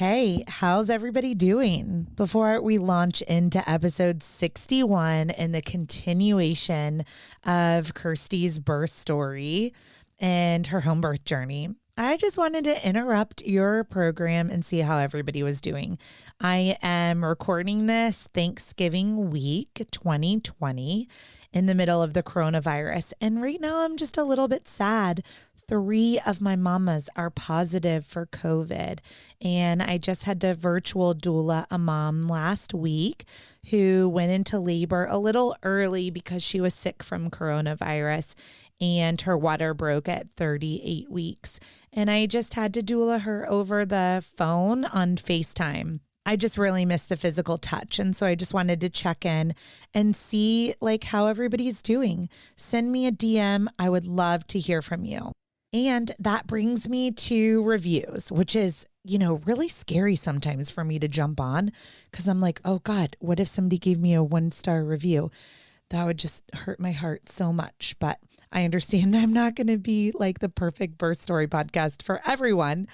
Hey, how's everybody doing? Before we launch into episode 61 and the continuation of Kirsty's birth story and her home birth journey, I just wanted to interrupt your program and see how everybody was doing. I am recording this Thanksgiving week 2020 in the middle of the coronavirus. And right now I'm just a little bit sad. 3 of my mamas are positive for COVID. And I just had to virtual doula a mom last week who went into labor a little early because she was sick from coronavirus and her water broke at 38 weeks. And I just had to doula her over the phone on FaceTime. I just really miss the physical touch. And so I just wanted to check in and see how everybody's doing. Send me a DM. I would love to hear from you. And that brings me to reviews, which is, really scary sometimes for me to jump on because I'm like, oh God, what if somebody gave me a 1-star review? That would just hurt my heart so much. But I understand I'm not going to be the perfect birth story podcast for everyone.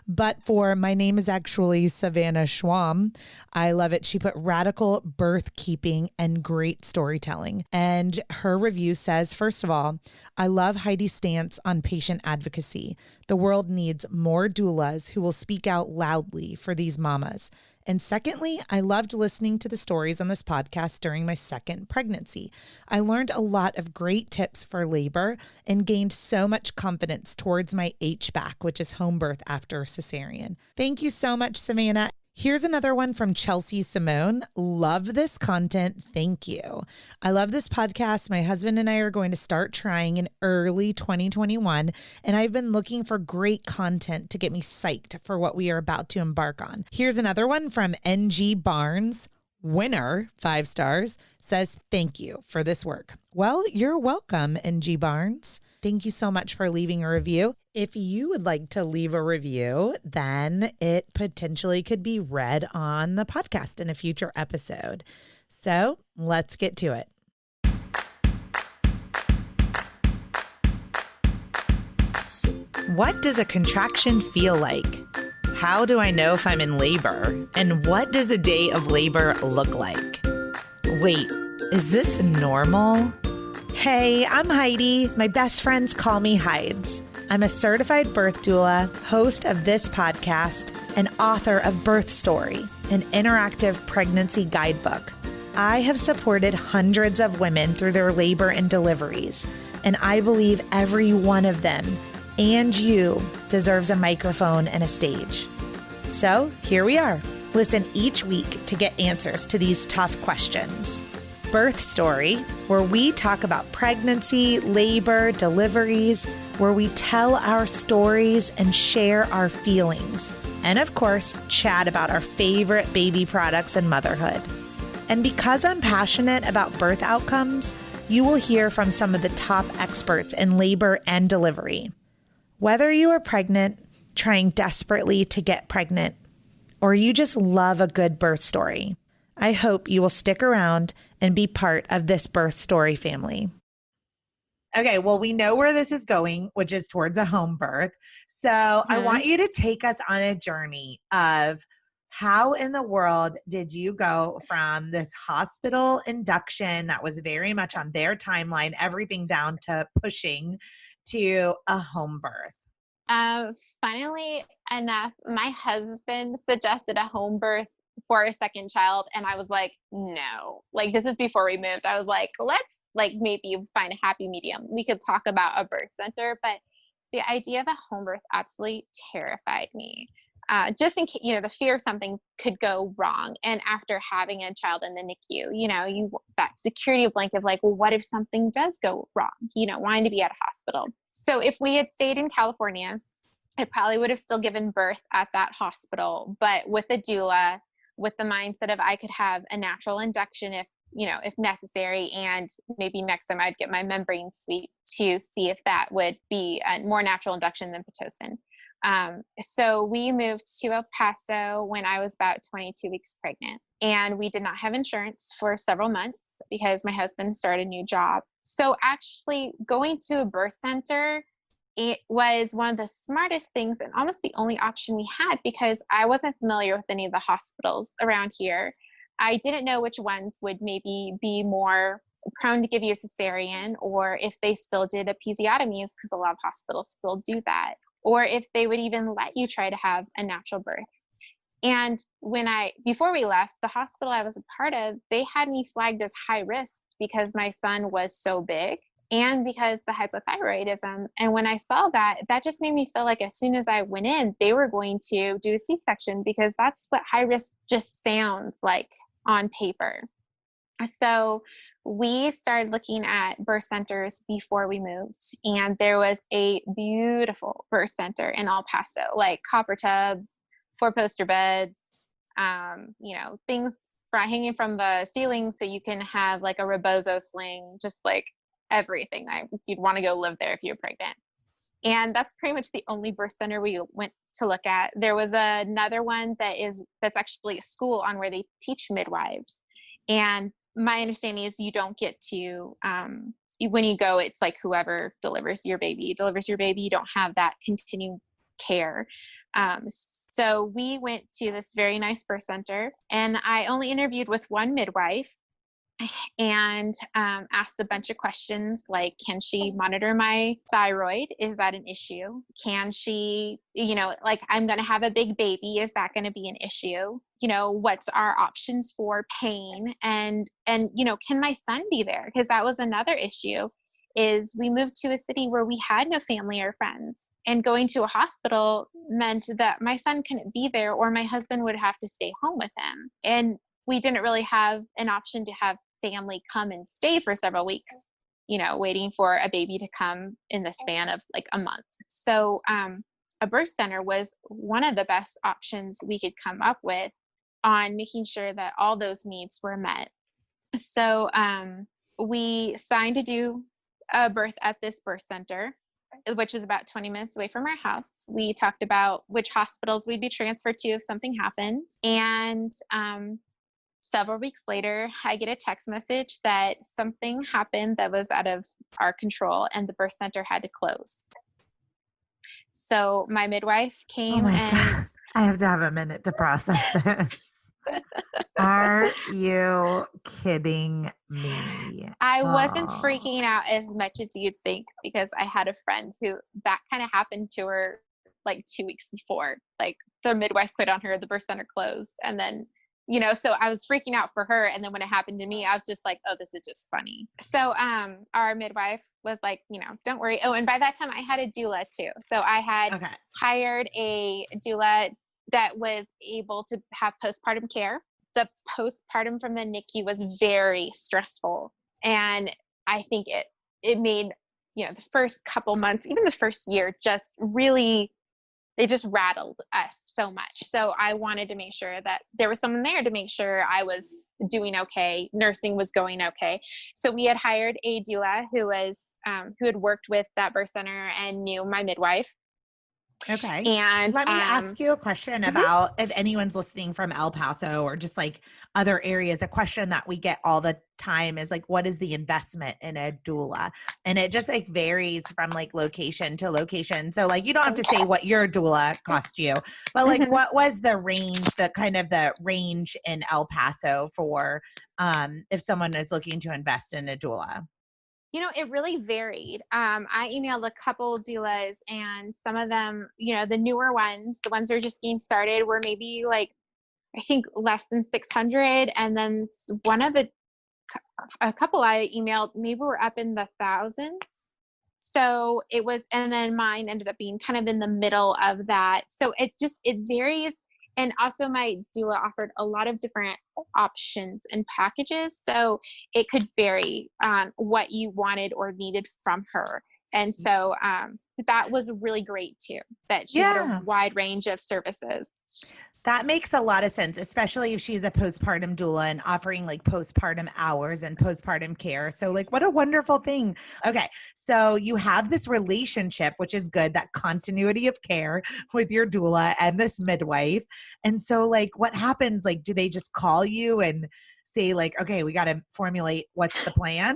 But my name is actually Savannah Schwam. I love it. She put radical birth keeping and great storytelling. And her review says, first of all, I love Heidi's stance on patient advocacy. The world needs more doulas who will speak out loudly for these mamas. And secondly, I loved listening to the stories on this podcast during my second pregnancy. I learned a lot of great tips for labor and gained so much confidence towards my HBAC, which is home birth after cesarean. Thank you so much, Savannah. Here's another one from Chelsea Simone. Love this content. Thank you. I love this podcast. My husband and I are going to start trying in early 2021, and I've been looking for great content to get me psyched for what we are about to embark on. Here's another one from NG Barnes. Winner, 5 stars, says, thank you for this work. Well, you're welcome, NG Barnes. Thank you so much for leaving a review. If you would like to leave a review, then it potentially could be read on the podcast in a future episode. So let's get to it. What does a contraction feel like? How do I know if I'm in labor? And what does the day of labor look like? Wait, is this normal? Hey, I'm Heidi. My best friends call me Hides. I'm a certified birth doula, host of this podcast, and author of Birth Story, an interactive pregnancy guidebook. I have supported hundreds of women through their labor and deliveries, and I believe every one of them and you deserves a microphone and a stage. So here we are. Listen each week to get answers to these tough questions. Birth Story, where we talk about pregnancy, labor, deliveries, where we tell our stories and share our feelings. And of course, chat about our favorite baby products and motherhood. And because I'm passionate about birth outcomes, you will hear from some of the top experts in labor and delivery. Whether you are pregnant, trying desperately to get pregnant, or you just love a good birth story, I hope you will stick around and be part of this birth story family. Okay, well, we know where this is going, which is towards a home birth. So I want you to take us on a journey of how in the world did you go from this hospital induction that was very much on their timeline, everything down to pushing, to a home birth? Funnily enough, my husband suggested a home birth for a second child, and I was like, no. This is before we moved. I was like, let's maybe find a happy medium. We could talk about a birth center, but the idea of a home birth absolutely terrified me. Just in case, the fear of something could go wrong. And after having a child in the NICU, that security blanket of well, what if something does go wrong? Wanting to be at a hospital. So if we had stayed in California, I probably would have still given birth at that hospital, but with a doula, with the mindset of I could have a natural induction if necessary. And maybe next time I'd get my membrane sweep to see if that would be a more natural induction than Pitocin. So we moved to El Paso when I was about 22 weeks pregnant, and we did not have insurance for several months because my husband started a new job. So actually going to a birth center it was one of the smartest things and almost the only option we had because I wasn't familiar with any of the hospitals around here. I didn't know which ones would maybe be more prone to give you a cesarean, or if they still did episiotomies, because a lot of hospitals still do that, or if they would even let you try to have a natural birth. And before we left, the hospital I was a part of, they had me flagged as high risk because my son was so big and because the hypothyroidism. And when I saw that, that just made me feel like as soon as I went in, they were going to do a C-section because that's what high risk just sounds like on paper. So we started looking at birth centers before we moved, and there was a beautiful birth center in El Paso, like copper tubs, four-poster beds, things hanging from the ceiling so you can have like a rebozo sling, just like everything. You'd want to go live there if you're pregnant. And that's pretty much the only birth center we went to look at. There was another one that's actually a school on where they teach midwives. And my understanding is you don't get to, when you go, it's like whoever delivers your baby. You don't have that continued care. So we went to this very nice birth center, and I only interviewed with one midwife and asked a bunch of questions like, can she monitor my thyroid? Is that an issue? Can she, like, I'm going to have a big baby. Is that going to be an issue? What's our options for pain? And can my son be there? Because that was another issue. Is we moved to a city where we had no family or friends, and going to a hospital meant that my son couldn't be there, or my husband would have to stay home with him. And we didn't really have an option to have family come and stay for several weeks, waiting for a baby to come in the span of like a month. So a birth center was one of the best options we could come up with on making sure that all those needs were met. So we signed to do a birth at this birth center, which is about 20 minutes away from our house. We talked about which hospitals we'd be transferred to if something happened. And several weeks later, I get a text message that something happened that was out of our control and the birth center had to close. So my midwife came God. I have to have a minute to process this. Are you kidding me? I wasn't freaking out as much as you'd think, because I had a friend who that kind of happened to her like 2 weeks before. Like the midwife quit on her, the birth center closed, and then so I was freaking out for her. And then when it happened to me, I was just like, oh, this is just funny. So our midwife was like, don't worry. Oh, and by that time I had a doula too. So I had hired a doula that was able to have postpartum care. The postpartum from the NICU was very stressful. And I think it made, the first couple months, even the first year, just really, it just rattled us so much. So I wanted to make sure that there was someone there to make sure I was doing okay. Nursing was going okay. So we had hired a doula who had worked with that birth center and knew my midwife. Okay. And let me ask you a question about, if anyone's listening from El Paso or just like other areas, a question that we get all the time is like, what is the investment in a doula? And it just like varies from like location to location. So like, you don't have to say what your doula cost you, but like, what was the range in El Paso for, if someone is looking to invest in a doula? It really varied. I emailed a couple doulas, and some of them, the newer ones, the ones that are just getting started, were maybe like, I think less than 600. And then a couple I emailed, maybe were up in the thousands. So it was, and then mine ended up being kind of in the middle of that. So it varies. And also my doula offered a lot of different options and packages. So it could vary on what you wanted or needed from her. And so that was really great too, that she had a wide range of services. That makes a lot of sense, especially if she's a postpartum doula and offering like postpartum hours and postpartum care. So like, what a wonderful thing. Okay. So you have this relationship, which is good, that continuity of care with your doula and this midwife. And so like, what happens? Like, do they just call you and say like, okay, we got to formulate what's the plan?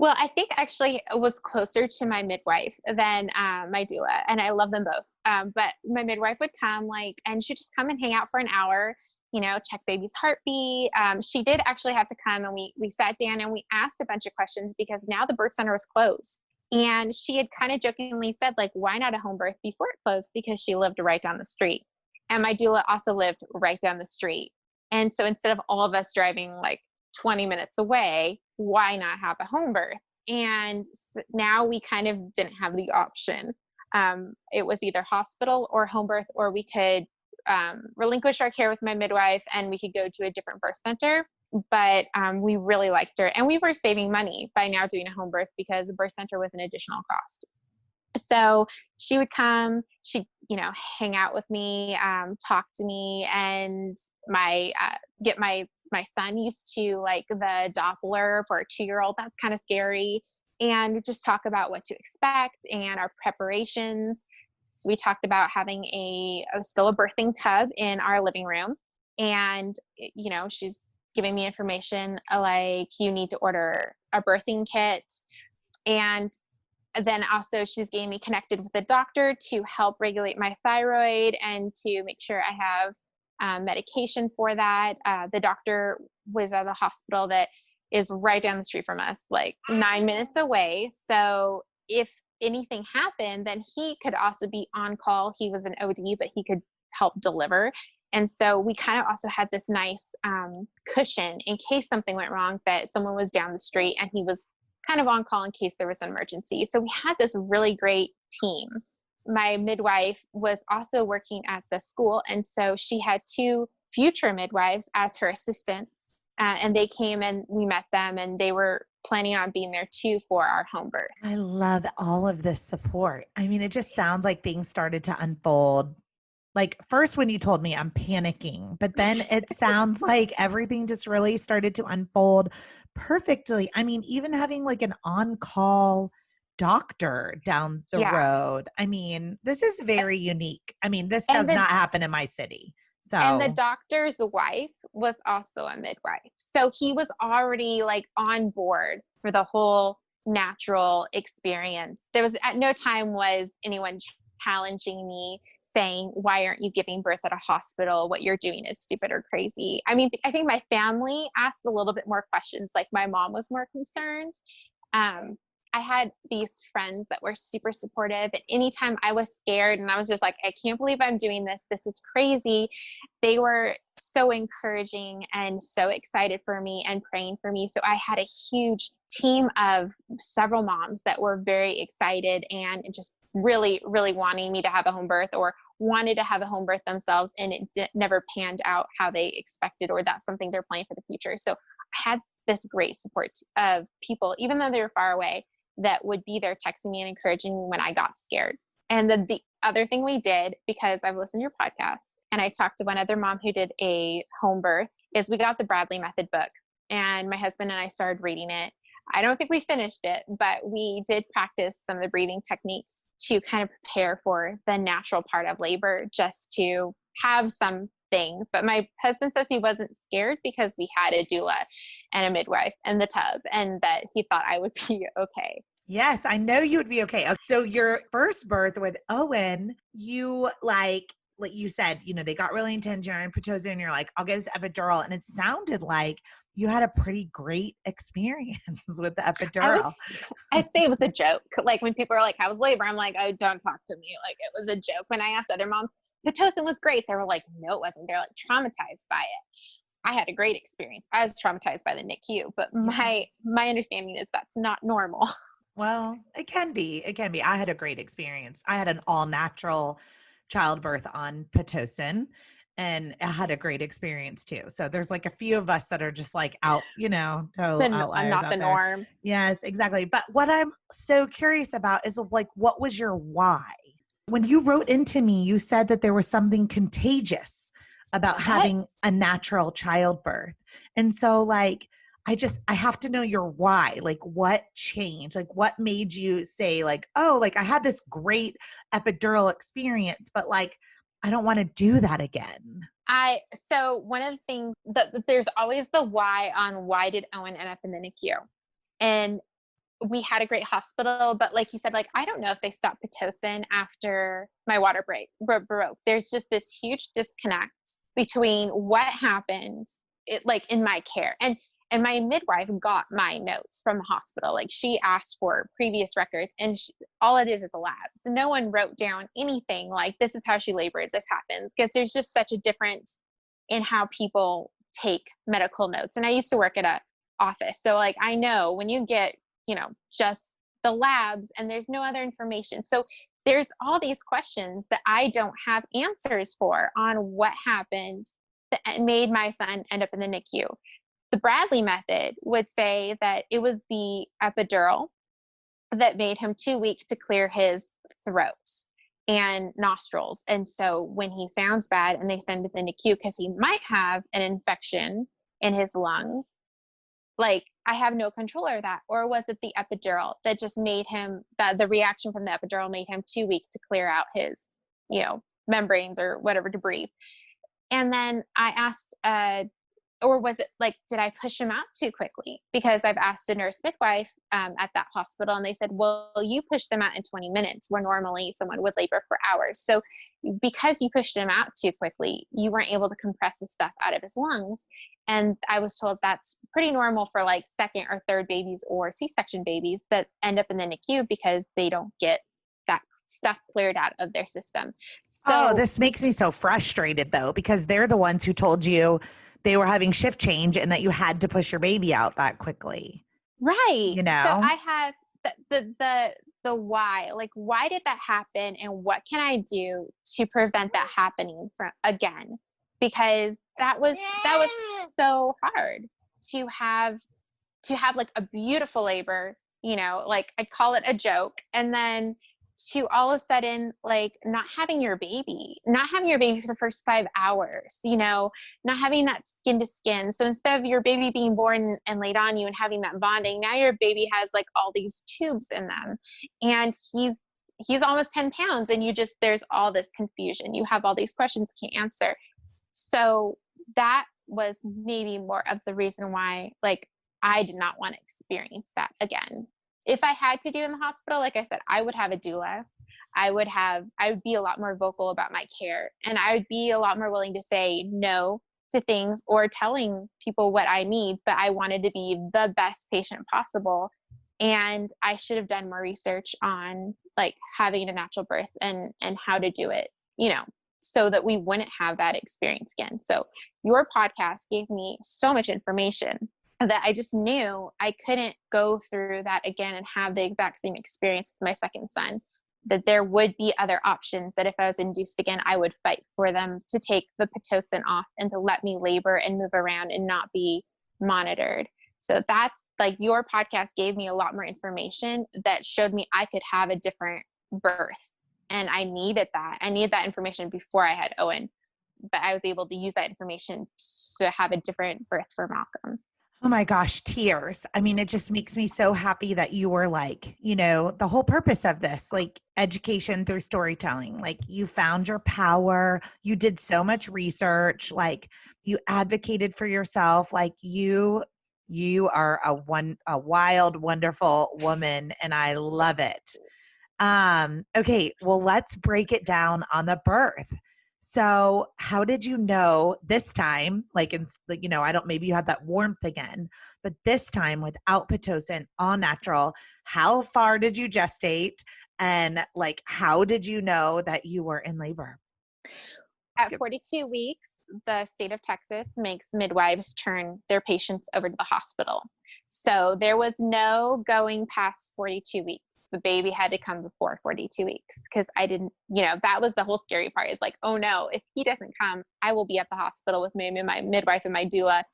Well, I think actually it was closer to my midwife than my doula, and I love them both. But my midwife would come, like, and she'd just come and hang out for an hour, check baby's heartbeat. She did actually have to come, and we sat down and we asked a bunch of questions because now the birth center was closed. And she had kind of jokingly said, like, why not a home birth before it closed? Because she lived right down the street. And my doula also lived right down the street. And so instead of all of us driving like 20 minutes away, why not have a home birth? And now we kind of didn't have the option. It was either hospital or home birth, or we could relinquish our care with my midwife and we could go to a different birth center. But we really liked her. And we were saving money by now doing a home birth because the birth center was an additional cost. So she would come, she'd, hang out with me, talk to me, and get my son used to like the Doppler for a 2-year-old. That's kind of scary. And just talk about what to expect and our preparations. So we talked about having still a birthing tub in our living room. And, she's giving me information like you need to order a birthing kit. And then also she's getting me connected with a doctor to help regulate my thyroid and to make sure I have medication for that. The doctor was at a hospital that is right down the street from us, like 9 minutes away. So if anything happened, then he could also be on call. He was an OD, but he could help deliver. And so we kind of also had this nice cushion in case something went wrong, that someone was down the street and he was kind of on call in case there was an emergency. So we had this really great team. My midwife was also working at the school, and so she had 2 future midwives as her assistants, and they came and we met them, and they were planning on being there too for our home birth. I love all of this support. I mean, it just sounds like things started to unfold. Like first when you told me, I'm panicking, but then it sounds like everything just really started to unfold perfectly. I mean, even having like an on-call doctor down the Yeah. road. I mean, this is very unique. I mean, this And does the not happen in my city. and the So doctor's wife was also a midwife. So he was already like on board for the whole natural experience. There was at no time was anyone challenging me saying, why aren't you giving birth at a hospital? What you're doing is stupid or crazy. I mean, I think my family asked a little bit more questions. Like my mom was more concerned. Um, I had these friends that were super supportive. And anytime I was scared and I was just like, I can't believe I'm doing this. This is crazy. They were so encouraging and so excited for me and praying for me. So I had a huge team of several moms that were very excited and just really, really wanting me to have a home birth or wanted to have a home birth themselves. And it never panned out how they expected, or that's something they're planning for the future. So I had this great support of people, even though they were far away, that would be there texting me and encouraging me when I got scared. And then the other thing we did, because I've listened to your podcast and I talked to one other mom who did a home birth, is we got the Bradley Method book, and my husband and I started reading it. I don't think we finished it, but we did practice some of the breathing techniques to kind of prepare for the natural part of labor, just to have something. But my husband says he wasn't scared because we had a doula and a midwife and the tub, and that he thought I would be okay. yes, I know you would be okay. So your first birth with Owen, you like you said, they got really intense, you're in Pitocin, and you're like, I'll get this epidural. And it sounded like you had a pretty great experience with the epidural. I'd say it was a joke. Like when people are like, how was labor? I'm like, oh, don't talk to me. Like it was a joke. When I asked other moms, Pitocin was great. They were like, no, it wasn't. They're like traumatized by it. I had a great experience. I was traumatized by the NICU, but my understanding is that's not normal. Well, it can be. It can be. I had a great experience. I had an all natural childbirth on Pitocin, and I had a great experience too. So there's like a few of us that are just like out, total outliers Not out the there. norm. Yes, exactly. But what I'm so curious about is like, what was your why? When you wrote into me, you said that there was something contagious about having Yes. a natural childbirth. And so like, I have to know your why. Like what changed? Like what made you say like, oh, like I had this great epidural experience, but like, I don't want to do that again. So one of the things that there's always the why on why did Owen end up in the NICU? And we had a great hospital, but like you said, like, I don't know if they stopped Pitocin after my water broke. There's just this huge disconnect between what happened like in my care. And my midwife got my notes from the hospital. Like, she asked for previous records, and all it is a lab. So no one wrote down anything like, this is how she labored, this happened, because there's just such a difference in how people take medical notes. And I used to work at a office. So like, I know when you get, just the labs and there's no other information. So there's all these questions that I don't have answers for on what happened that made my son end up in the NICU. The Bradley method would say that it was the epidural that made him too weak to clear his throat and nostrils. And so when he sounds bad and they send him to the NICU because he might have an infection in his lungs, like, I have no control over that. Or was it the epidural that just made him, that the reaction from the epidural made him too weak to clear out his, membranes or whatever to breathe? And then I asked, or was it like, did I push him out too quickly? Because I've asked a nurse midwife at that hospital, and they said, well, you pushed them out in 20 minutes, where normally someone would labor for hours. So because you pushed him out too quickly, you weren't able to compress the stuff out of his lungs. And I was told that's pretty normal for like second or third babies or C-section babies that end up in the NICU because they don't get that stuff cleared out of their system. So this makes me so frustrated though, because they're the ones who told you they were having shift change and that you had to push your baby out that quickly. Right. So I have the why, like, why did that happen and what can I do to prevent that happening again? Because that was so hard to have like a beautiful labor, like I call it a joke, and then to all of a sudden, like, not having your baby for the first 5 hours, not having that skin to skin. So instead of your baby being born and laid on you and having that bonding, now your baby has like all these tubes in them, and he's almost 10 pounds, and there's all this confusion. You have all these questions can't answer. So that was maybe more of the reason why, like, I did not want to experience that again. If I had to do in the hospital, like I said, I would have a doula. I would be a lot more vocal about my care, and I would be a lot more willing to say no to things or telling people what I need, but I wanted to be the best patient possible. And I should have done more research on like having a natural birth and how to do it, so that we wouldn't have that experience again. So your podcast gave me so much information that I just knew I couldn't go through that again and have the exact same experience with my second son, that there would be other options, that if I was induced again, I would fight for them to take the Pitocin off and to let me labor and move around and not be monitored. So that's like, your podcast gave me a lot more information that showed me I could have a different birth. And I needed that. I needed that information before I had Owen, but I was able to use that information to have a different birth for Malcolm. Oh my gosh, tears. I mean, it just makes me so happy that you were like, the whole purpose of this, like education through storytelling, like you found your power, you did so much research, like you advocated for yourself, like you are a wild, wonderful woman, and I love it. Okay, well, let's break it down on the birth. So how did you know this time, like, maybe you had that warmth again, but this time without Pitocin, all natural, how far did you gestate? And like, how did you know that you were in labor? At 42 weeks, the state of Texas makes midwives turn their patients over to the hospital. So there was no going past 42 weeks. The baby had to come before 42 weeks because I didn't, that was the whole scary part, is like, oh no, if he doesn't come, I will be at the hospital with maybe my midwife and my doula,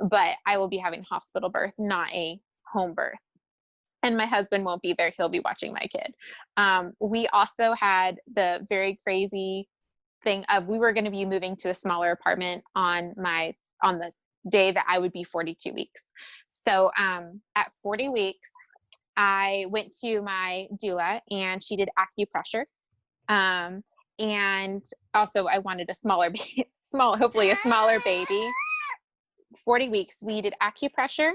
but I will be having hospital birth, not a home birth. And my husband won't be there. He'll be watching my kid. We also had the very crazy thing of, we were going to be moving to a smaller apartment on the day that I would be 42 weeks. So at 40 weeks, I went to my doula and she did acupressure. And also I wanted a smaller baby, hopefully a smaller baby. 40 weeks, we did acupressure,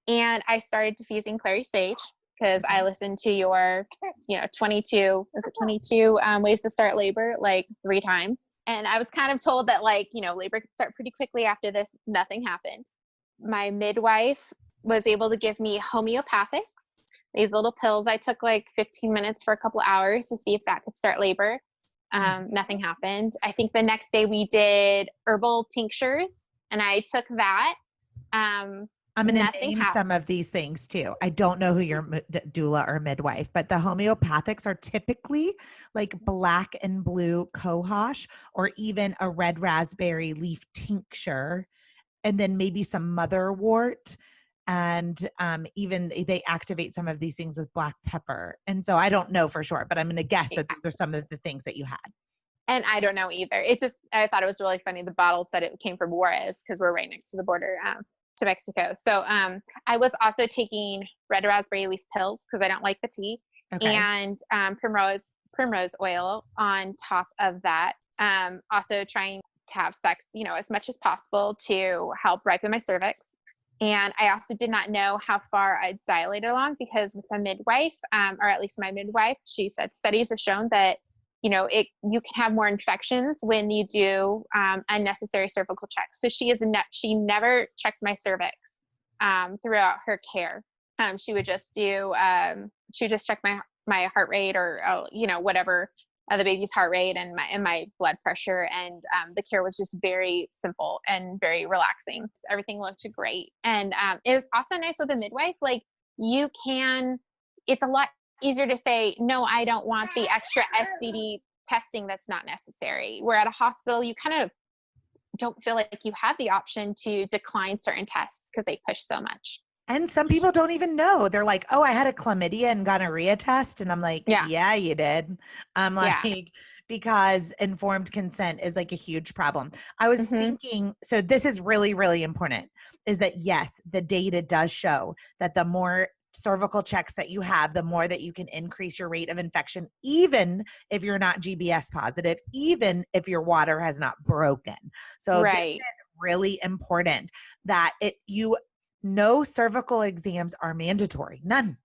and I started diffusing clary sage because I listened to your, 22, is it 22 ways to start labor, like 3 times. And I was kind of told that labor could start pretty quickly after this. Nothing happened. My midwife was able to give me homeopathics, these little pills. I took like 15 minutes for a couple hours to see if that could start labor. Nothing happened. I think the next day we did herbal tinctures and I took that. I'm going to name some of these things too. I don't know who your doula or midwife, but the homeopathics are typically like black and blue cohosh or even a red raspberry leaf tincture, and then maybe some motherwort. And even they activate some of these things with black pepper. And so I don't know for sure, but I'm going to guess that these are some of the things that you had. And I don't know either. I thought it was really funny. The bottle said it came from Juarez because we're right next to the border to Mexico. So I was also taking red raspberry leaf pills because I don't like the tea, and primrose oil on top of that. Also trying to have sex, as much as possible to help ripen my cervix. And I also did not know how far I dilated along because with a midwife, or at least my midwife, she said studies have shown that you can have more infections when you do unnecessary cervical checks. So she never checked my cervix throughout her care. She would just check my heart rate or whatever, the baby's heart rate and my blood pressure. And the care was just very simple and very relaxing. Everything looked great. And it was also nice with a midwife. Like it's a lot easier to say, no, I don't want the extra STD testing that's not necessary. Where at a hospital, you kind of don't feel like you have the option to decline certain tests because they push so much. And some people don't even know. They're like, oh, I had a chlamydia and gonorrhea test. And I'm like, yeah you did. I'm like, because informed consent is like a huge problem. I was thinking, so this is really, really important, is that yes, the data does show that the more cervical checks that you have, the more that you can increase your rate of infection, even if you're not GBS positive, even if your water has not broken. So this is really important that no cervical exams are mandatory. None.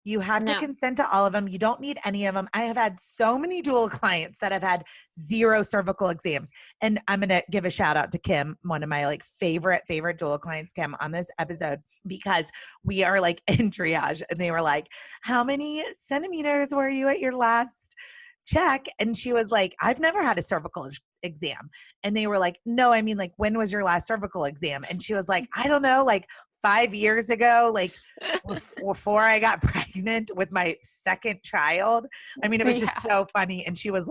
You have to consent to all of them. You don't need any of them. I have had so many doula clients that have had 0 cervical exams. And I'm going to give a shout out to Kim, one of my favorite doula clients, Kim, on this episode, because we are in triage. And they were like, how many centimeters were you at your last check? And she was like, I've never had a cervical exam. And they were like, no, I mean, when was your last cervical exam? And she was like, I don't know, 5 years ago, before I got pregnant with my second child. I mean, it was just so funny. And she was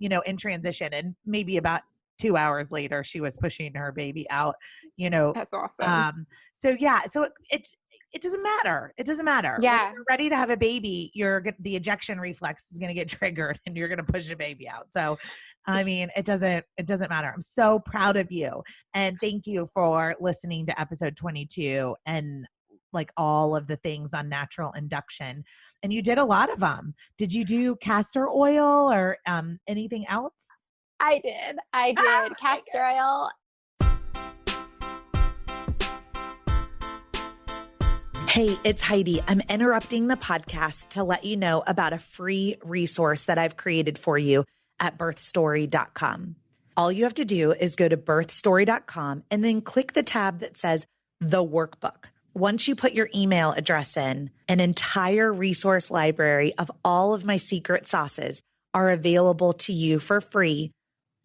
in transition, and maybe about 2 hours later, she was pushing her baby out, That's awesome. So it doesn't matter. It doesn't matter. Yeah. When you're ready to have a baby, the ejection reflex is going to get triggered and you're going to push the baby out. So, I mean, it doesn't matter. I'm so proud of you. And thank you for listening to episode 22 and all of the things on natural induction. And you did a lot of them. Did you do castor oil or anything else? I did. Castor oil. Hey, it's Heidi. I'm interrupting the podcast to let you know about a free resource that I've created for you at birthstory.com. All you have to do is go to birthstory.com and then click the tab that says The Workbook. Once you put your email address in, an entire resource library of all of my secret sauces are available to you for free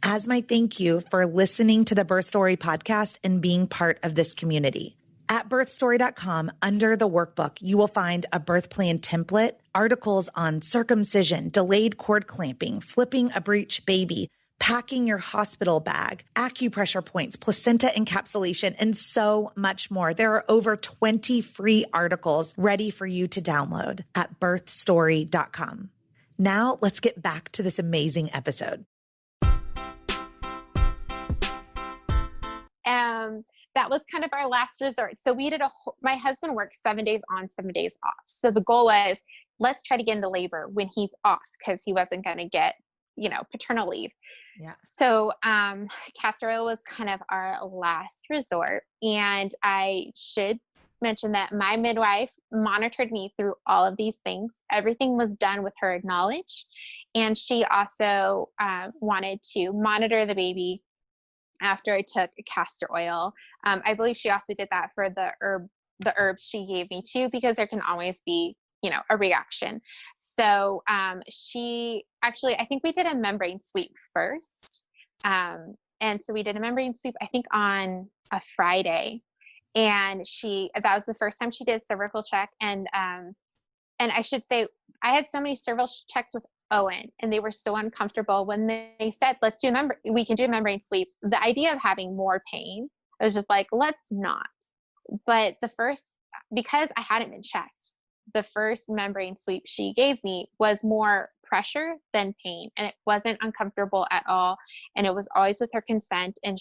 as my thank you for listening to the Birth Story podcast and being part of this community. At birthstory.com, under the workbook, you will find a birth plan template, articles on circumcision, delayed cord clamping, flipping a breech baby, packing your hospital bag, acupressure points, placenta encapsulation, and so much more. There are over 20 free articles ready for you to download at birthstory.com. Now let's get back to this amazing episode. That was kind of our last resort. So we did my husband works 7 days on, 7 days off. So the goal was, let's try to get into labor when he's off because he wasn't going to get, paternal leave. Yeah. So castor oil was kind of our last resort. And I should mention that my midwife monitored me through all of these things. Everything was done with her knowledge. And she also wanted to monitor the baby after I took castor oil. I believe she also did that for the herbs she gave me too, because there can always be, a reaction. So she actually, I think we did a membrane sweep first. And so we did a membrane sweep, I think on a Friday. And that was the first time she did cervical check. And I should say, I had so many cervical checks with Owen, and they were so uncomfortable when they said, we can do a membrane sweep. The idea of having more pain, I was just like, let's not. But because I hadn't been checked, the first membrane sweep she gave me was more pressure than pain, and it wasn't uncomfortable at all. And it was always with her consent. And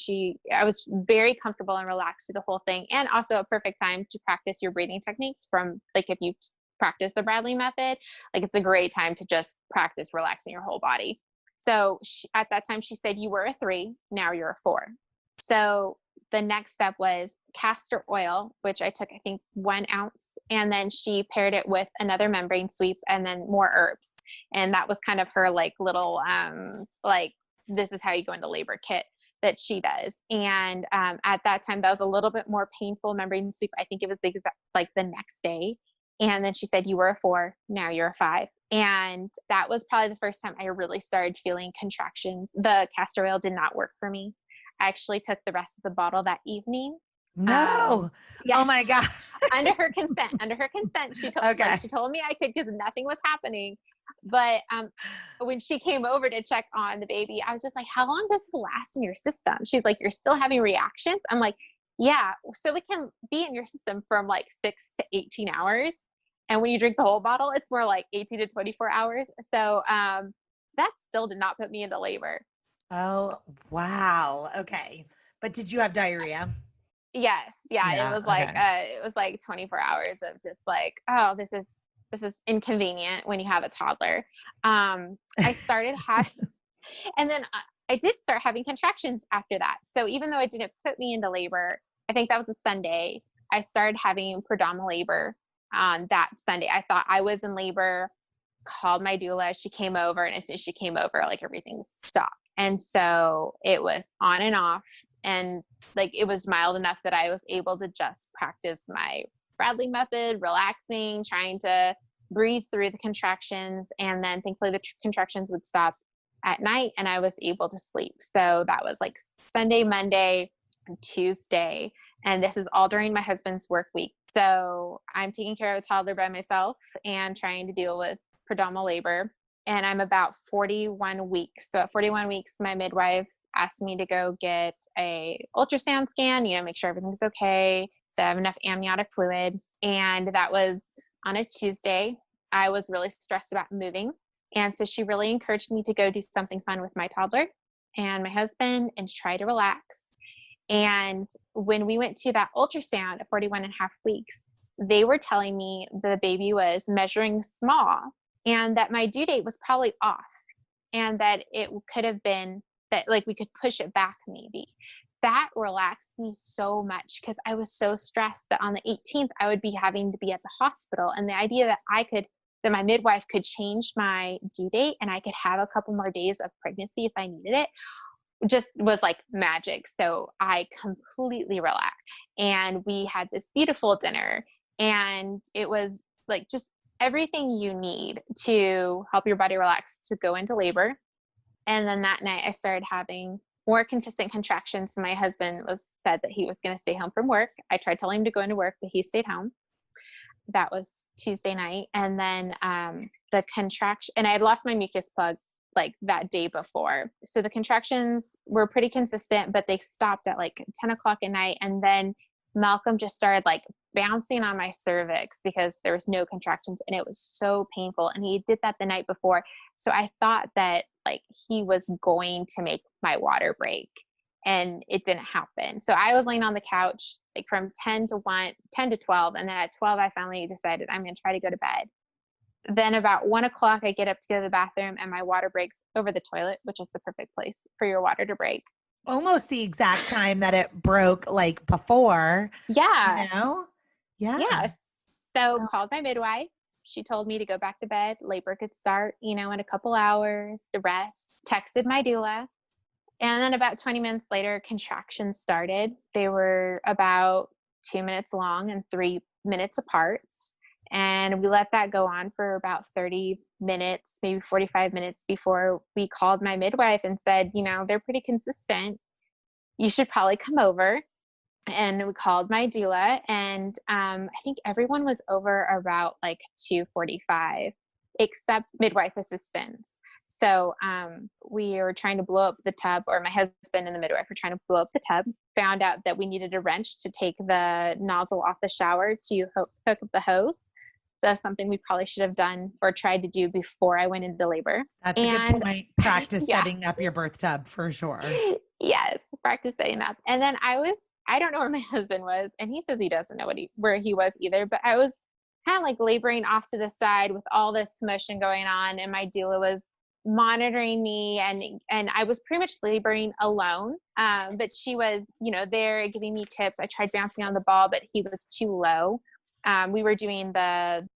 I was very comfortable and relaxed through the whole thing. And also a perfect time to practice your breathing techniques from, like, if you practice the Bradley method, like, it's a great time to just practice relaxing your whole body. So at that time she said, you were a 3, now you're a 4. So the next step was castor oil, which I took, I think 1 ounce. And then she paired it with another membrane sweep and then more herbs. And that was kind of her like little, like, this is how you go into labor kit that she does. And at that time, that was a little bit more painful membrane sweep. I think it was like the next day. And then she said, you were a 4, now you're a 5. And that was probably the first time I really started feeling contractions. The castor oil did not work for me. I actually took the rest of the bottle that evening. No. Yeah. Oh my God. Under her consent, she told, okay. she told me I could, because nothing was happening. But when she came over to check on the baby, I was just like, how long does it last in your system? She's like, you're still having reactions? I'm like, yeah. So it can be in your system from like 6 to 18 hours. And when you drink the whole bottle, it's more like 18 to 24 hours. So that still did not put me into labor. Oh, wow. Okay. But did you have diarrhea? Yes. Yeah. Yeah. It was like 24 hours of just like, oh, this is inconvenient when you have a toddler. I started having, and then I did start having contractions after that. So even though it didn't put me into labor, I think that was a Sunday, I started having predominant labor on that Sunday. I thought I was in labor, called my doula. She came over, and as soon as she came over, like, everything stopped. And so it was on and off, and like, it was mild enough that I was able to just practice my Bradley method, relaxing, trying to breathe through the contractions. And then thankfully the contractions would stop at night and I was able to sleep. So that was like Sunday, Monday, and Tuesday. And this is all during my husband's work week. So I'm taking care of a toddler by myself and trying to deal with predominant labor. And I'm about 41 weeks. So at 41 weeks, my midwife asked me to go get a ultrasound scan, make sure everything's okay, that I have enough amniotic fluid. And that was on a Tuesday. I was really stressed about moving. And so she really encouraged me to go do something fun with my toddler and my husband and try to relax. And when we went to that ultrasound at 41 and a half weeks, they were telling me the baby was measuring small and that my due date was probably off and that it could have been that, like, we could push it back maybe. That relaxed me so much because I was so stressed that on the 18th I would be having to be at the hospital. And the idea that my midwife could change my due date and I could have a couple more days of pregnancy if I needed it just was like magic. So I completely relaxed and we had this beautiful dinner and it was like just everything you need to help your body relax to go into labor. And then that night I started having more consistent contractions. So my husband said that he was going to stay home from work. I tried telling him to go into work, but he stayed home. That was Tuesday night. And then the contraction, and I had lost my mucus plug like that day before. So the contractions were pretty consistent, but they stopped at like 10 o'clock at night. And then Malcolm just started like bouncing on my cervix because there was no contractions and it was so painful. And he did that the night before. So I thought that like he was going to make my water break and it didn't happen. So I was laying on the couch like from 10 to 12. And then at 12, I finally decided I'm going to try to go to bed. Then about 1 o'clock, I get up to go to the bathroom and my water breaks over the toilet, which is the perfect place for your water to break. Almost the exact time that it broke like before. Yeah. Yeah. Yes. So Oh, called my midwife. She told me to go back to bed. Labor could start, in a couple hours, to rest. Texted my doula. And then about 20 minutes later, contractions started. They were about 2 minutes long and 3 minutes apart. And we let that go on for about 30 minutes, maybe 45 minutes before we called my midwife and said, they're pretty consistent. You should probably come over. And we called my doula, and I think everyone was over about like 2:45, except midwife assistants. So we were trying to blow up the tub, or my husband and the midwife were trying to blow up the tub. Found out that we needed a wrench to take the nozzle off the shower to hook up the hose. That's something we probably should have done or tried to do before I went into labor. that's a good And point. Practice yeah, setting up your birth tub for sure. yes, practice setting up. And then I don't know where my husband was, and he says he doesn't know where he was either, but I was kind of like laboring off to the side with all this commotion going on, and my doula was monitoring me, and I was pretty much laboring alone. But she was, there giving me tips. I tried bouncing on the ball, but he was too low. We were doing the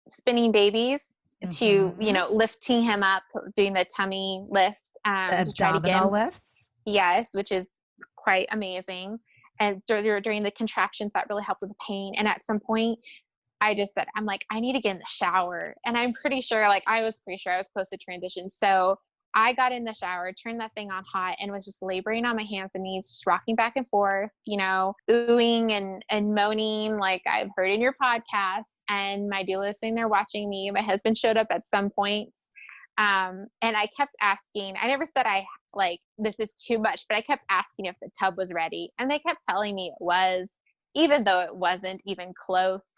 spinning babies to, Mhm. lifting him up, doing the tummy lift, The to try to get abdominal him. lifts. Yes, which is quite amazing. And during the contractions, that really helped with the pain. And at some point, I just said, I'm like, I need to get in the shower. And I'm pretty sure, like, I was pretty sure I was close to transition. So I got in the shower, turned that thing on hot, and was just laboring on my hands and knees, just rocking back and forth, oohing and moaning like I've heard in your podcast. And my doula is sitting there watching me. My husband showed up at some points. And I kept asking, I never said this is too much, but I kept asking if the tub was ready. And they kept telling me it was, even though it wasn't even close.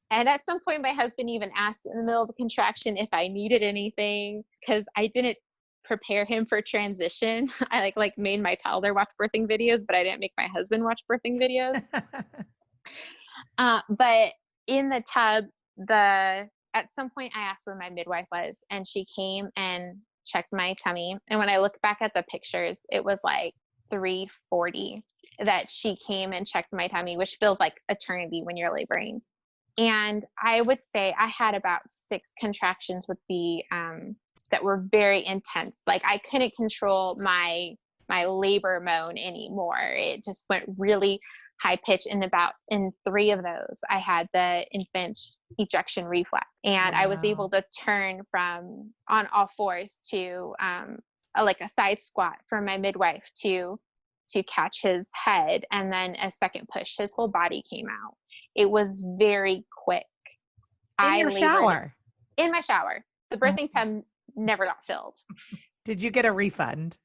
And at some point, my husband even asked in the middle of the contraction if I needed anything, because I didn't prepare him for transition. I like made my toddler watch birthing videos, but I didn't make my husband watch birthing videos. But in the tub, at some point I asked where my midwife was, and she came and checked my tummy. And when I look back at the pictures, it was like 3:40 that she came and checked my tummy, which feels like eternity when you're laboring. And I would say I had about 6 contractions with that were very intense. Like I couldn't control my labor moan anymore. It just went really high pitch. And in 3 of those, I had the infant ejection reflex, and I was able Wow. to turn from on all fours to like a side squat for my midwife to catch his head, and then a second push, his whole body came out. It was very quick. In I your labored shower. in my shower. The Oh, birthing tub never got filled. did you get a refund?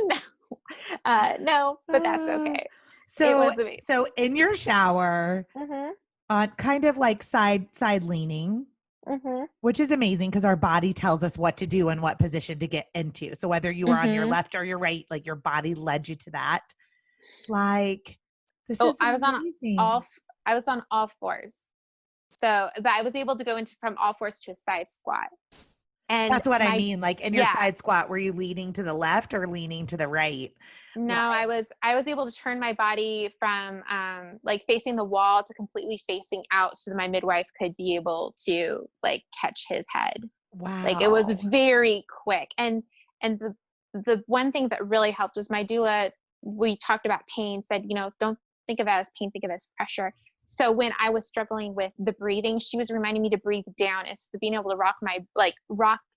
No, no, but that's Uh, okay. It so was amazing. so in your shower, Mhm. on kind of like side leaning, Mhm. which is amazing because our body tells us what to do and what position to get into. So whether you were on your Mhm. left or your right, like your body led you to that. Like this Oh, is amazing. I was on all fours. So, but I was able to go into from all fours to a side squat. And That's what I mean. Like in your yeah, side squat, were you leaning to the left or leaning to the right? no, Like, I was able to turn my body from like facing the wall to completely facing out so that my midwife could be able to like catch his head. Like it was wow. very quick. And the one thing that really helped was my doula, we talked about pain, said, don't think of that as pain, think of it as pressure. So when I was struggling with the breathing, she was reminding me to breathe down, and so being able to rock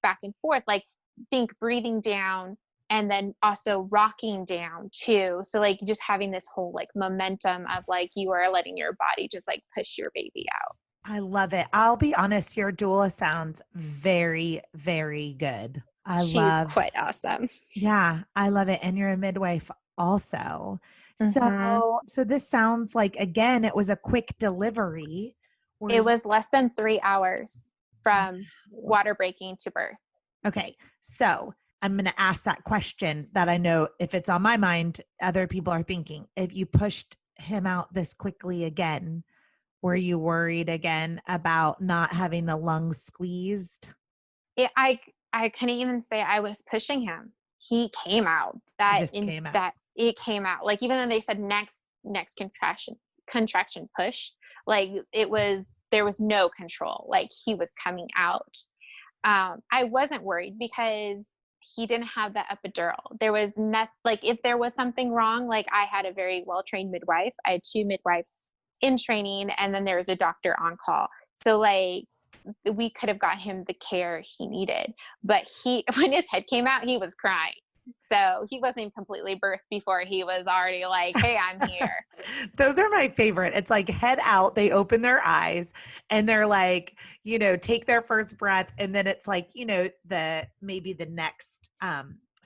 back and forth, like think breathing down and then also rocking down too. So like just having this whole like momentum of like you are letting your body just like push your baby out. I love it. I'll be honest, your doula sounds very, very good. I She's love, quite awesome. yeah, I love it. And you're a midwife also. Hmm. So this sounds like, again, it was a quick delivery. Were It you, was less than 3 hours from water breaking to birth. okay. So I'm going to ask that question that I know if it's on my mind, other people are thinking. If you pushed him out this quickly again, were you worried again about not having the lungs squeezed? It, I couldn't even say I was pushing him. He came out. It just came out. That it came out. Like even though they said next contraction, contraction push. Like there was no control. Like he was coming out. I wasn't worried because he didn't have that epidural. There was not like, if there was something wrong, like I had a very well-trained midwife. I had 2 midwives in training, and then there was a doctor on call. So like we could have got him the care he needed, but when his head came out, he was crying. So he wasn't completely birthed before he was already like, hey, I'm here. Those are my favorite. It's like head out, they open their eyes and they're like, take their first breath. And then it's like, maybe the next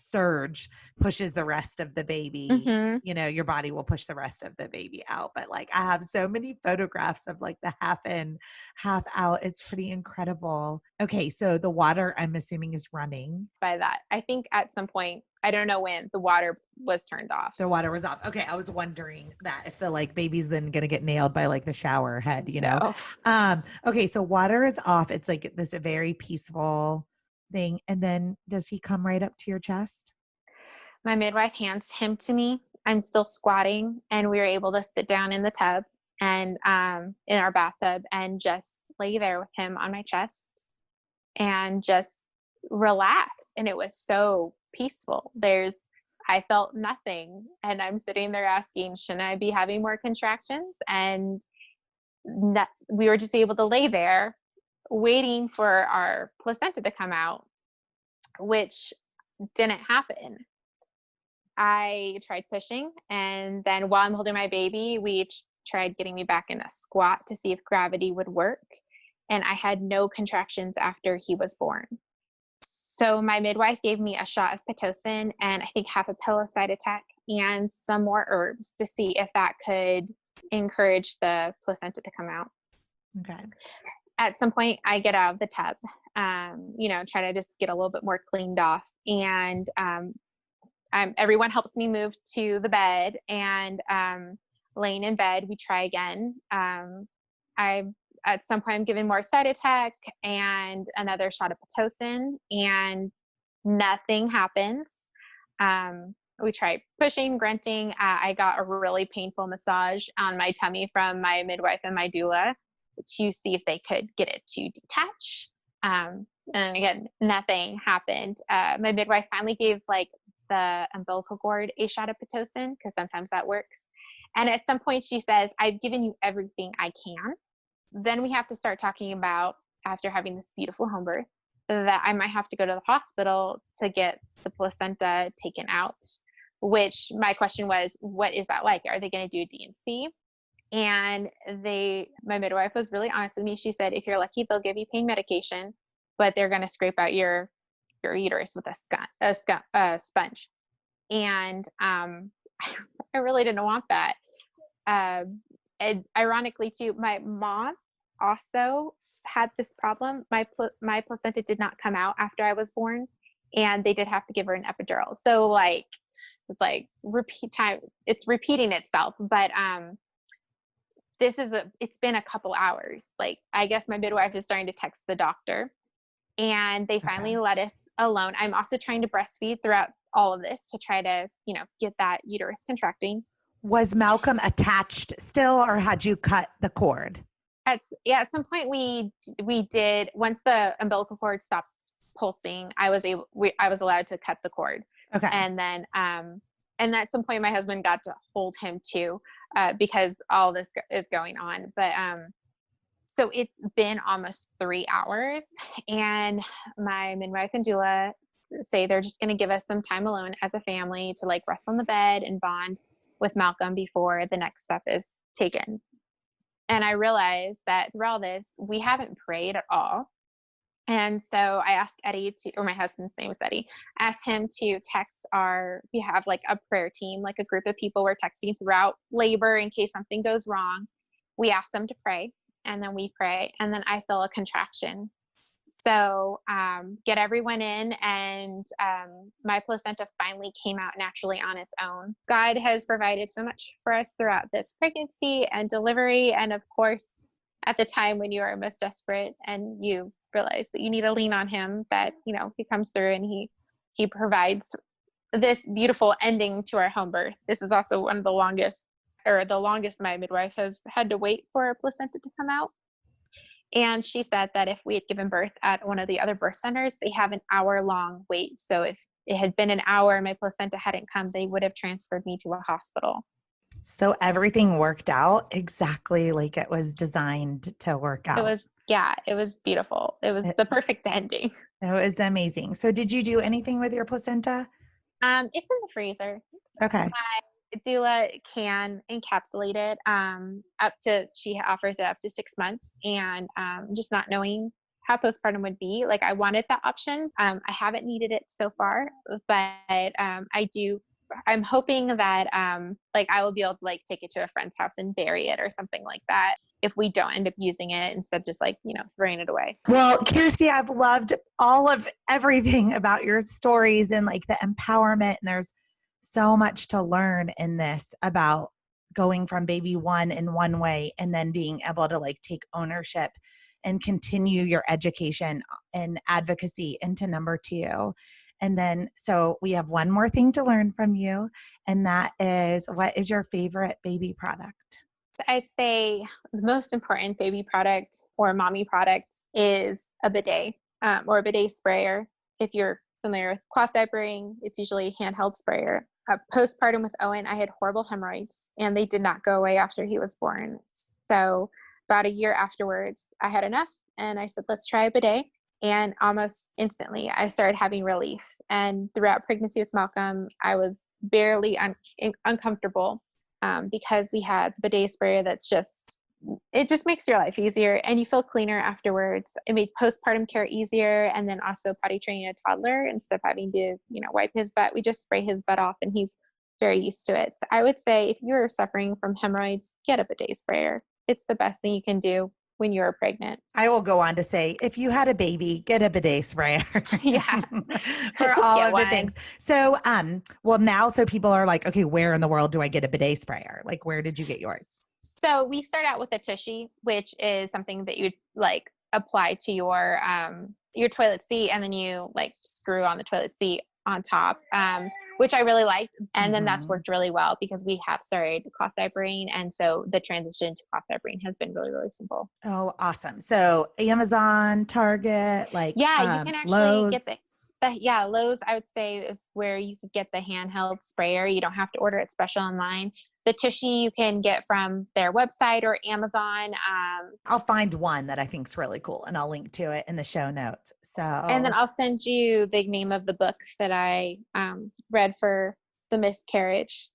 surge pushes the rest of the baby. Mm-hmm. Your body will push the rest of the baby out. But like, I have so many photographs of like the half in, half out. It's pretty incredible. Okay. So the water, I'm assuming, is running. By that, I think at some point, I don't know when, the water was turned off. The water was off. Okay. I was wondering that if the like baby's then going to get nailed by like the shower head, No. Okay. So water is off. It's like this very peaceful thing. And then does he come right up to your chest? My midwife hands him to me. I'm still squatting, and we were able to sit down in the tub and in our bathtub and just lay there with him on my chest and just relax. And it was so peaceful. I felt nothing, and I'm sitting there asking, shouldn't I be having more contractions? And we were just able to lay there waiting for our placenta to come out, which didn't happen. I tried pushing, and then while I'm holding my baby, we tried getting me back in a squat to see if gravity would work. And I had no contractions after he was born. So my midwife gave me a shot of Pitocin and I think half a pill of Cytotec and some more herbs to see if that could encourage the placenta to come out. Okay. At some point, I get out of the tub, try to just get a little bit more cleaned off. And everyone helps me move to the bed, and laying in bed, we try again. At some point, I'm given more Cytotec and another shot of Pitocin, and nothing happens. We tried pushing, grunting. I got a really painful massage on my tummy from my midwife and my doula to see if they could get it to detach. And again, nothing happened. My midwife finally gave like the umbilical cord a shot of Pitocin, because sometimes that works. And at some point she says, I've given you everything I can. Then we have to start talking about, after having this beautiful home birth, that I might have to go to the hospital to get the placenta taken out, which my question was, what is that like? Are they going to do a D&C? And my midwife was really honest with me. She said, if you're lucky, they'll give you pain medication, but they're going to scrape out your uterus with a sponge. And I really didn't want that. And ironically too, my mom also had this problem. My placenta did not come out after I was born, and they did have to give her an epidural. So like, it's like it's repeating itself. But it's been a couple hours. Like, I guess my midwife is starting to text the doctor, and they finally let us alone. I'm also trying to breastfeed throughout all of this to try to, get that uterus contracting. Was Malcolm attached still, or had you cut the cord? At some point we did. Once the umbilical cord stopped pulsing, I was allowed to cut the cord. Okay. And then, and at some point my husband got to hold him too, because all this is going on. But, so it's been almost 3 hours, and my midwife and doula say they're just going to give us some time alone as a family to like rest on the bed and bond with Malcolm before the next step is taken. And I realized that through all this, we haven't prayed at all. And so I asked Eddie or my husband's name is Eddie, asked him to text we have like a prayer team, like a group of people we're texting throughout labor in case something goes wrong. We ask them to pray, and then we pray, and then I feel a contraction. So get everyone in, and my placenta finally came out naturally on its own. God has provided so much for us throughout this pregnancy and delivery. And of course, at the time when you are most desperate and you realize that you need to lean on him, that, he comes through and he provides this beautiful ending to our home birth. This is also one of the longest or the longest my midwife has had to wait for a placenta to come out. And she said that if we had given birth at one of the other birth centers, they have an hour-long wait. So if it had been an hour and my placenta hadn't come, they would have transferred me to a hospital. So everything worked out exactly like it was designed to work out. It was beautiful. It was the perfect ending. It was amazing. So did you do anything with your placenta? It's in the freezer. Okay. My doula can encapsulate it she offers it up to 6 months, and just not knowing how postpartum would be. Like, I wanted that option. I haven't needed it so far, but I'm hoping that I will be able to like take it to a friend's house and bury it or something like that if we don't end up using it, instead of just throwing it away. Well, Kirsty, I've loved all of everything about your stories and like the empowerment. And there's so much to learn in this about going from baby one in one way and then being able to like take ownership and continue your education and advocacy into number 2. And then, so we have one more thing to learn from you, and that is, what is your favorite baby product? I'd say the most important baby product or mommy product is a bidet or a bidet sprayer. If you're familiar with cloth diapering, it's usually a handheld sprayer. Postpartum with Owen, I had horrible hemorrhoids and they did not go away after he was born. So about a year afterwards, I had enough and I said, let's try a bidet. And almost instantly, I started having relief. And throughout pregnancy with Malcolm, I was barely uncomfortable because we had the bidet sprayer it just makes your life easier and you feel cleaner afterwards. It made postpartum care easier, and then also potty training a toddler instead of having to, wipe his butt. We just spray his butt off and he's very used to it. So I would say if you're suffering from hemorrhoids, get a bidet sprayer. It's the best thing you can do when you're pregnant. I will go on to say, if you had a baby, get a bidet sprayer. Yeah. For all of the things. So, now people are like, okay, where in the world do I get a bidet sprayer? Like, where did you get yours? So we start out with a tushy, which is something that you'd like apply to your toilet seat, and then you like screw on the toilet seat on top, which I really liked. And then that's worked really well because we have started cloth diapering. And so the transition to cloth diapering has been really, really simple. Oh, awesome. So Amazon, Target, you can actually Lowe's. Get Lowe's, I would say, is where you could get the handheld sprayer. You don't have to order it special online. The tushy you can get from their website or Amazon. I'll find one that I think is really cool and I'll link to it in the show notes. And then I'll send you the name of the book that I read for the miscarriage,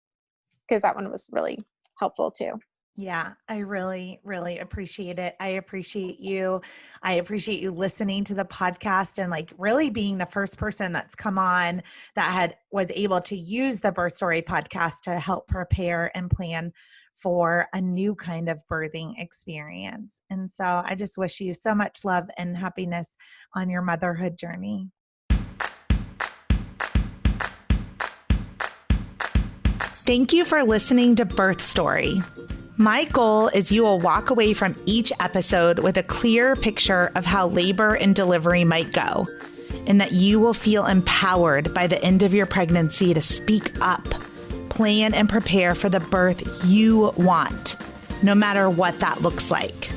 because that one was really helpful too. Yeah, I really, really appreciate it. I appreciate you. I appreciate you listening to the podcast and like really being the first person that's come on that was able to use the Birth Story podcast to help prepare and plan for a new kind of birthing experience. And so I just wish you so much love and happiness on your motherhood journey. Thank you for listening to Birth Story. My goal is you will walk away from each episode with a clear picture of how labor and delivery might go, and that you will feel empowered by the end of your pregnancy to speak up, plan and prepare for the birth you want, no matter what that looks like.